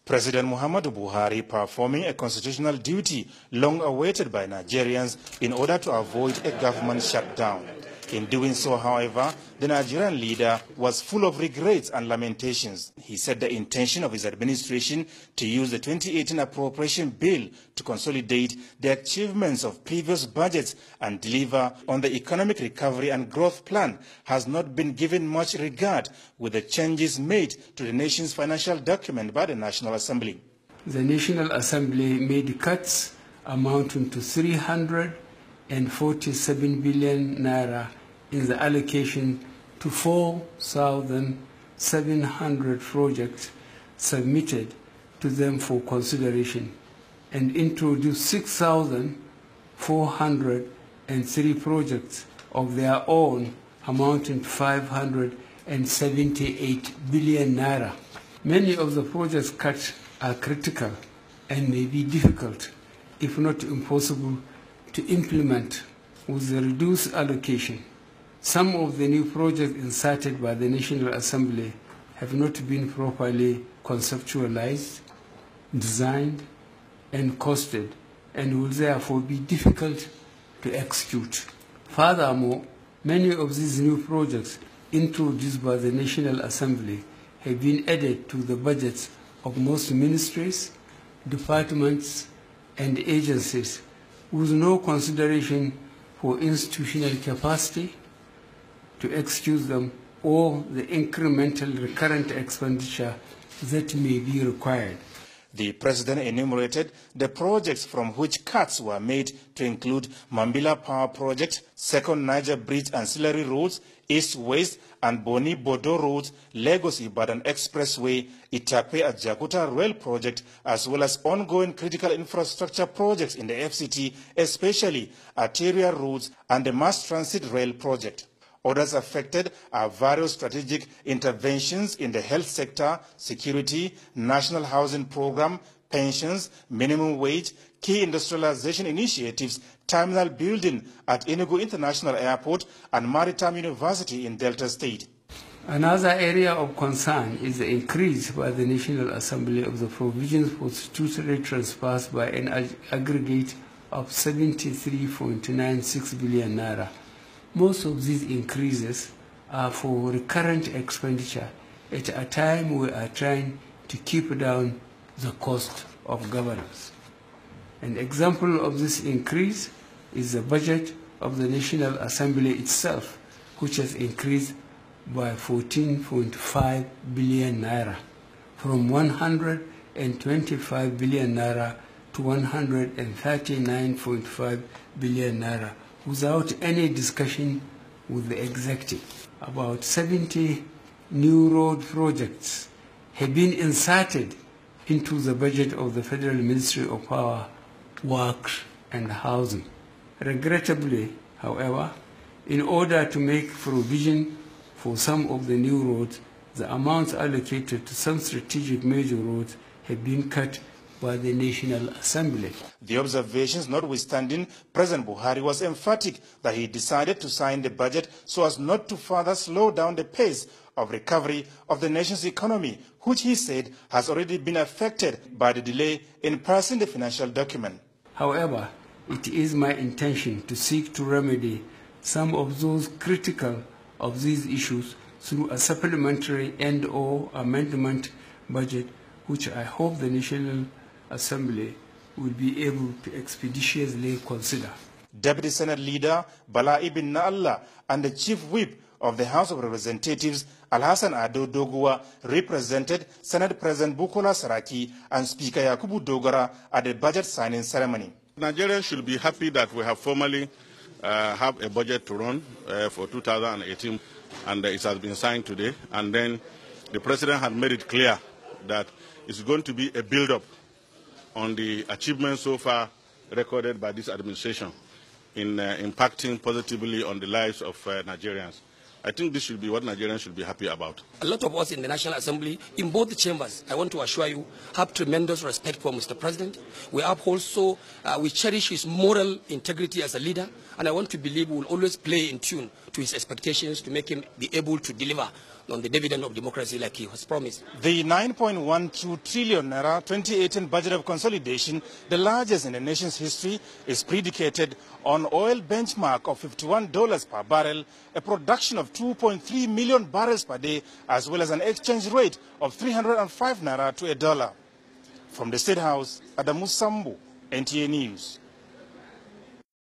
President Muhammadu Buhari performing a constitutional duty long awaited by Nigerians in order to avoid a government shutdown. In doing so, however, the Nigerian leader was full of regrets and lamentations. He said the intention of his administration to use the 2018 appropriation bill to consolidate the achievements of previous budgets and deliver on the economic recovery and growth plan has not been given much regard with the changes made to the nation's financial document by the National Assembly. The National Assembly made cuts amounting to 347 billion naira in the allocation to 4,700 projects submitted to them for consideration and introduced 6,403 projects of their own amounting to 578 billion naira. Many of the projects cut are critical and may be difficult, if not impossible, to implement with the reduced allocation. Some of the new projects inserted by the National Assembly have not been properly conceptualized, designed, and costed, and will therefore be difficult to execute. Furthermore, many of these new projects introduced by the National Assembly have been added to the budgets of most ministries, departments, and agencies with no consideration for institutional capacity to execute them or the incremental recurrent expenditure that may be required. The president enumerated the projects from which cuts were made to include Mambila Power Project, Second Niger Bridge Ancillary Roads, East-West and Boni-Bodo Roads, Lagos-Ibadan Expressway, Itakpe-Ajakuta Rail Project, as well as ongoing critical infrastructure projects in the FCT, especially arterial roads and the mass transit rail project. Others affected are various strategic interventions in the health sector, security, national housing program, pensions, minimum wage, key industrialization initiatives, terminal building at Enugu International Airport and Maritime University in Delta State. Another area of concern is the increase by the National Assembly of the provisions for statutory transfers by an aggregate of 73.96 billion naira. Most of these increases are for recurrent expenditure at a time we are trying to keep down the cost of governance. An example of this increase is the budget of the National Assembly itself, which has increased by 14.5 billion naira, from 125 billion naira to 139.5 billion naira, without any discussion with the executive. About 70 new road projects have been inserted into the budget of the Federal Ministry of Power, Works and Housing. Regrettably, however, in order to make provision for some of the new roads, the amounts allocated to some strategic major roads have been cut by the National Assembly. The observations notwithstanding, President Buhari was emphatic that he decided to sign the budget so as not to further slow down the pace of recovery of the nation's economy, which he said has already been affected by the delay in passing the financial document. However, it is my intention to seek to remedy some of those critical of these issues through a supplementary and/or amendment budget, which I hope the National Assembly will be able to expeditiously consider. Deputy Senate Leader Bala Ibn Na'Allah and the Chief Whip of the House of Representatives Alhassan Ado Doguwa represented Senate President Bukola Saraki and Speaker Yakubu Dogara at the budget signing ceremony. Nigerians should be happy that we have formally have a budget to run for 2018, and it has been signed today. And then the President had made it clear that it's going to be a build-up on the achievements so far recorded by this administration in impacting positively on the lives of Nigerians. I think this should be what Nigerians should be happy about. A lot of us in the National Assembly, in both the chambers, I want to assure you, have tremendous respect for Mr. President. We we cherish his moral integrity as a leader, and I want to believe we will always play in tune to his expectations to make him be able to deliver on the dividend of democracy like he has promised. The 9.12 trillion naira 2018 budget of consolidation, the largest in the nation's history, is predicated on oil benchmark of $51 per barrel, a production of 2.3 million barrels per day, as well as an exchange rate of 305 naira to a dollar. From the State House, Adamu Sambu, NTA News.